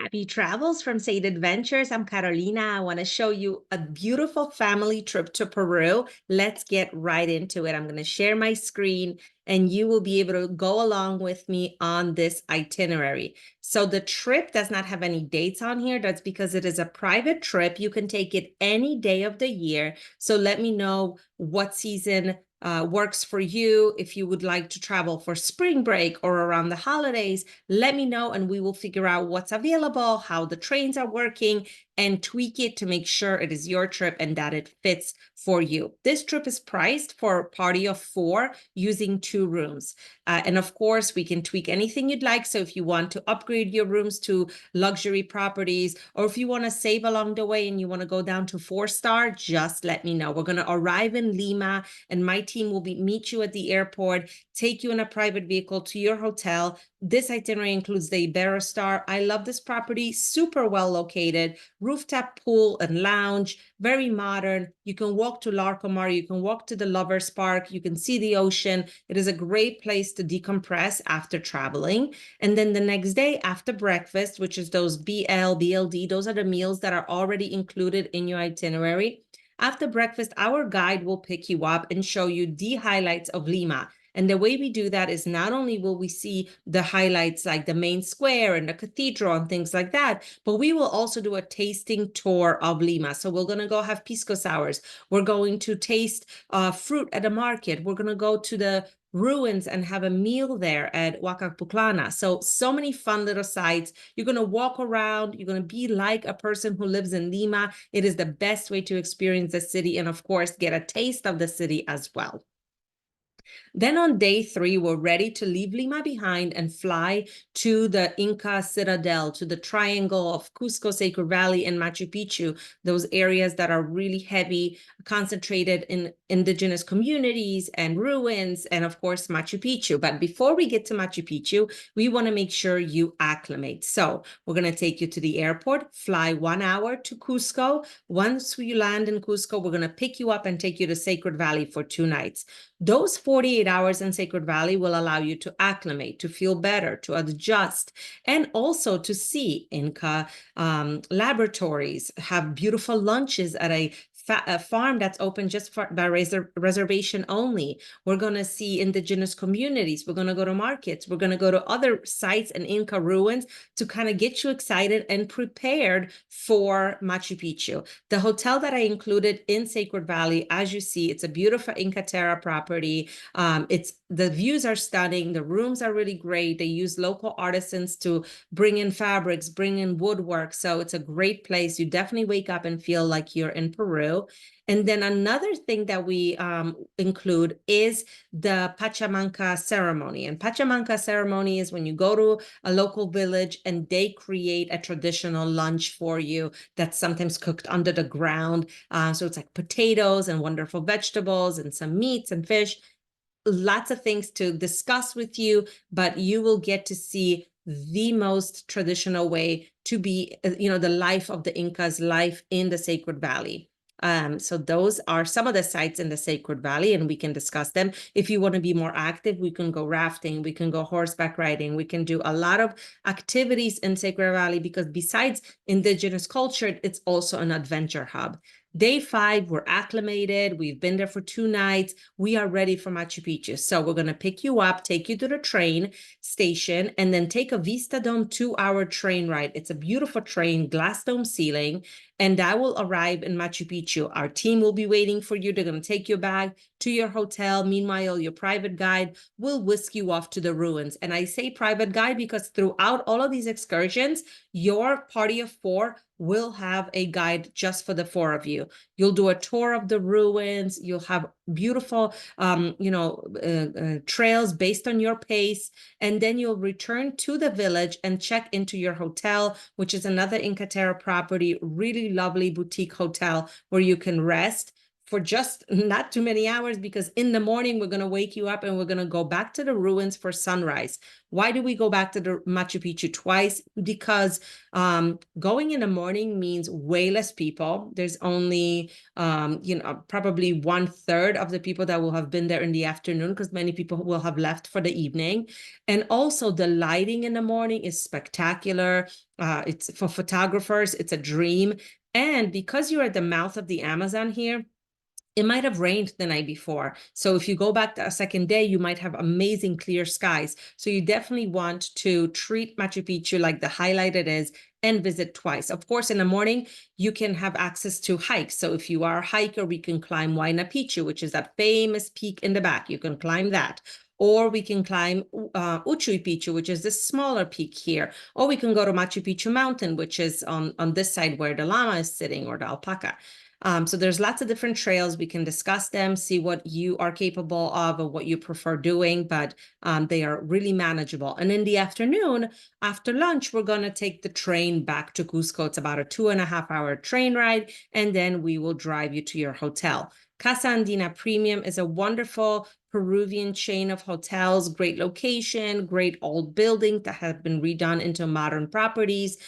Happy travels from Sade Adventures. I'm Carolina. I want to show you a beautiful family trip to Peru. Let's get right into it. I'm going to share my screen and you will be able to go along with me on this itinerary. So the trip does not have any dates on here. That's because it is a private trip. You can take it any day of the year. So let me know what season works for you. If you would like to travel for spring break or around the holidays, let me know and we will figure out what's available, how the trains are working, and tweak it to make sure it is your trip and that it fits for you. This trip is priced for a party of 4 using 2 rooms. And of course, we can tweak anything you'd like. So if you want to upgrade your rooms to luxury properties, or if you want to save along the way and you want to go down to 4-star, just let me know. We're going to arrive in Lima and my team will meet you at the airport, take you in a private vehicle to your hotel. This itinerary includes the Iberostar. I love this property, super well located, rooftop pool and lounge, very modern. You can walk to Larcomar, you can walk to the Lovers Park, you can see the ocean. It is a great place to decompress after traveling. And then the next day after breakfast, which is those BLD, those are the meals that are already included in your itinerary. After breakfast, our guide will pick you up and show you the highlights of Lima. And the way we do that is not only will we see the highlights like the main square and the cathedral and things like that, but we will also do a tasting tour of Lima. So we're going to go have pisco sours. We're going to taste fruit at the market. We're going to go to the ruins and have a meal there at Huacapuclana. So many fun little sites. You're going to walk around. You're going to be like a person who lives in Lima. It is the best way to experience the city and, of course, get a taste of the city as well. Then on day 3, we're ready to leave Lima behind and fly to the Inca Citadel, to the triangle of Cuzco, Sacred Valley, and Machu Picchu, those areas that are really heavy, concentrated in indigenous communities and ruins, and of course, Machu Picchu. But before we get to Machu Picchu, we want to make sure you acclimate. So we're going to take you to the airport, fly 1 hour to Cuzco. Once we land in Cuzco, we're going to pick you up and take you to Sacred Valley for 2 nights. Those 48 hours in Sacred Valley will allow you to acclimate, to feel better, to adjust, and also to see Inca laboratories, have beautiful lunches at a farm that's open just for by reservation only. We're going to see indigenous communities. We're going to go to markets. We're going to go to other sites and Inca ruins to kind of get you excited and prepared for Machu Picchu. The hotel that I included in Sacred Valley, as you see, it's a beautiful Inca Terra property. The views are stunning. The rooms are really great. They use local artisans to bring in fabrics, bring in woodwork. So it's a great place. You definitely wake up and feel like you're in Peru. And then another thing that we include is the Pachamanca ceremony. And Pachamanca ceremony is when you go to a local village and they create a traditional lunch for you that's sometimes cooked under the ground. So it's like potatoes and wonderful vegetables and some meats and fish. Lots of things to discuss with you, but you will get to see the most traditional way to be, the life of the Incas, life in the Sacred Valley. So those are some of the sites in the Sacred Valley, and we can discuss them. If you want to be more active, we can go rafting, we can go horseback riding, we can do a lot of activities in Sacred Valley because besides indigenous culture, it's also an adventure hub. Day 5, we're acclimated. We've been there for 2 nights. We are ready for Machu Picchu. So we're going to pick you up, take you to the train station, and then take a Vistadome 2-hour train ride. It's a beautiful train, glass dome ceiling, and that will arrive in Machu Picchu. Our team will be waiting for you. They're going to take you back to your hotel. Meanwhile, your private guide will whisk you off to the ruins. And I say private guide because throughout all of these excursions, your party of 4 will have a guide just for the 4 of you. You'll do a tour of the ruins. You'll have beautiful, trails based on your pace. And then you'll return to the village and check into your hotel, which is another Inca Terra property, really lovely boutique hotel where you can rest, for just not too many hours, because in the morning we're going to wake you up and we're going to go back to the ruins for sunrise. Why do we go back to the Machu Picchu twice? Because going in the morning means way less people. There's only probably 1/3 of the people that will have been there in the afternoon, because many people will have left for the evening. And also the lighting in the morning is spectacular. It's for photographers, it's a dream. And because you're at the mouth of the Amazon here, it might have rained the night before. So if you go back a second day, you might have amazing clear skies. So you definitely want to treat Machu Picchu like the highlight it is and visit twice. Of course, in the morning, you can have access to hikes. So if you are a hiker, we can climb Huayna Picchu, which is that famous peak in the back. You can climb that. Or we can climb Uchuy Picchu, which is this smaller peak here. Or we can go to Machu Picchu Mountain, which is on this side where the llama is sitting, or the alpaca. So there's lots of different trails. We can discuss them, see what you are capable of or what you prefer doing, but they are really manageable. And in the afternoon, after lunch, we're going to take the train back to Cuzco. It's about a 2.5-hour train ride, and then we will drive you to your hotel. Casa Andina Premium is a wonderful Peruvian chain of hotels, great location, great old buildings that have been redone into modern properties,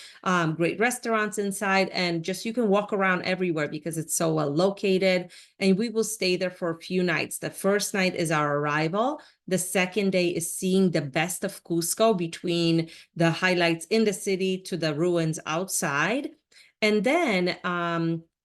great restaurants inside, and just you can walk around everywhere because it's so well located. And we will stay there for a few nights. The first night is our arrival. The second day is seeing the best of Cusco, between the highlights in the city to the ruins outside. And then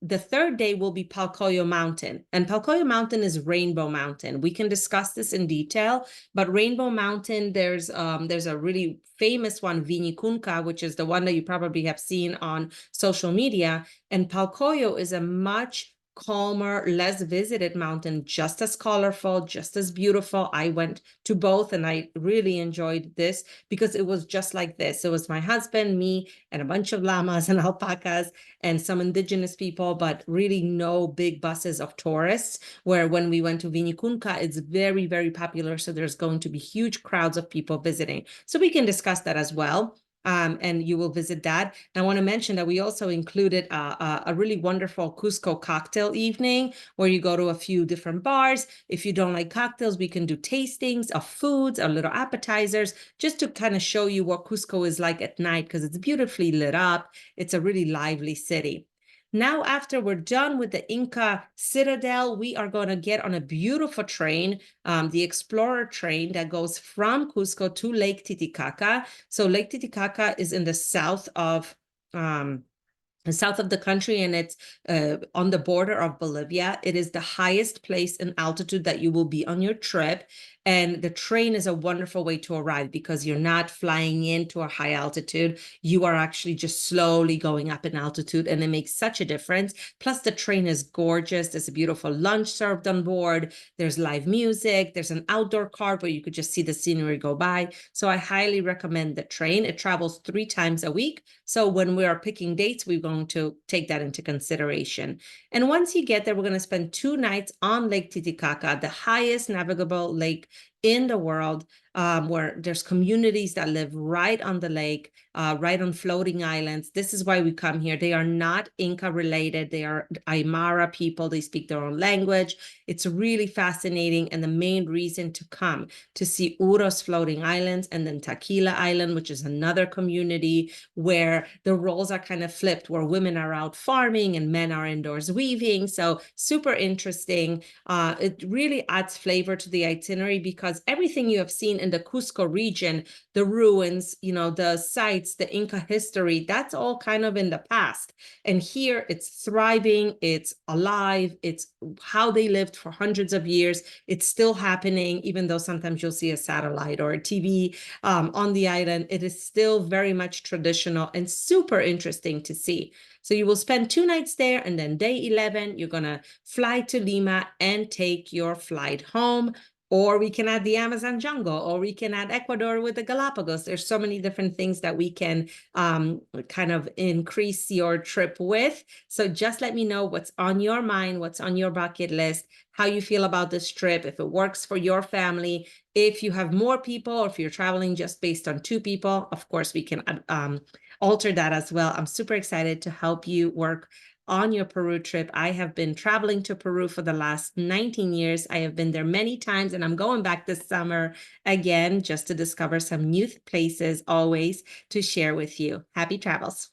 the third day will be Palcoyo Mountain. And Palcoyo Mountain is Rainbow Mountain. We can discuss this in detail, but Rainbow Mountain, there's a really famous one, Vinicunca, which is the one that you probably have seen on social media. And Palcoyo is a much calmer, less visited mountain, just as colorful, just as beautiful. I went to both and I really enjoyed this because it was just like this. It was my husband, me, and a bunch of llamas and alpacas and some indigenous people, but really no big buses of tourists. Where when we went to Vinicunca, it's very, very popular. So there's going to be huge crowds of people visiting. So we can discuss that as well. And you will visit that. And I want to mention that we also included a really wonderful Cusco cocktail evening where you go to a few different bars. If you don't like cocktails, we can do tastings of foods or little appetizers just to kind of show you what Cusco is like at night, because it's beautifully lit up. It's a really lively city. Now, after we're done with the Inca Citadel, we are going to get on a beautiful train, the Explorer train that goes from Cusco to Lake Titicaca. So Lake Titicaca is in the south of the country, and it's on the border of Bolivia. It is the highest place in altitude that you will be on your trip. And the train is a wonderful way to arrive because you're not flying into a high altitude. You are actually just slowly going up in altitude, and it makes such a difference. Plus, the train is gorgeous. There's a beautiful lunch served on board. There's live music. There's an outdoor cart where you could just see the scenery go by. So I highly recommend the train. It travels 3 times a week. So when we are picking dates, we're going to take that into consideration. And once you get there, we're going to spend 2 nights on Lake Titicaca, the highest navigable lake in the world, where there's communities that live right on the lake, right on floating islands. This is why we come here. They are not Inca related. They are Aymara people. They speak their own language. It's really fascinating. And the main reason to come to see Uros floating islands, and then Taquile Island, which is another community where the roles are kind of flipped, where women are out farming and men are indoors weaving. So super interesting. It really adds flavor to the itinerary because everything you have seen in the Cusco region, the ruins, the sites, the Inca history, that's all kind of in the past. And here it's thriving, it's alive, it's how they lived for hundreds of years. It's still happening, even though sometimes you'll see a satellite or a TV on the island. It is still very much traditional and super interesting to see. So you will spend 2 nights there, and then day 11, you're going to fly to Lima and take your flight home. Or we can add the Amazon jungle, or we can add Ecuador with the Galapagos. There's so many different things that we can kind of increase your trip with. So just let me know what's on your mind, what's on your bucket list, how you feel about this trip, if it works for your family. If you have more people, or if you're traveling just based on 2 people, of course, we can alter that as well. I'm super excited to help you work on your Peru trip. I have been traveling to Peru for the last 19 years. I have been there many times, and I'm going back this summer again just to discover some new places always to share with you. Happy travels.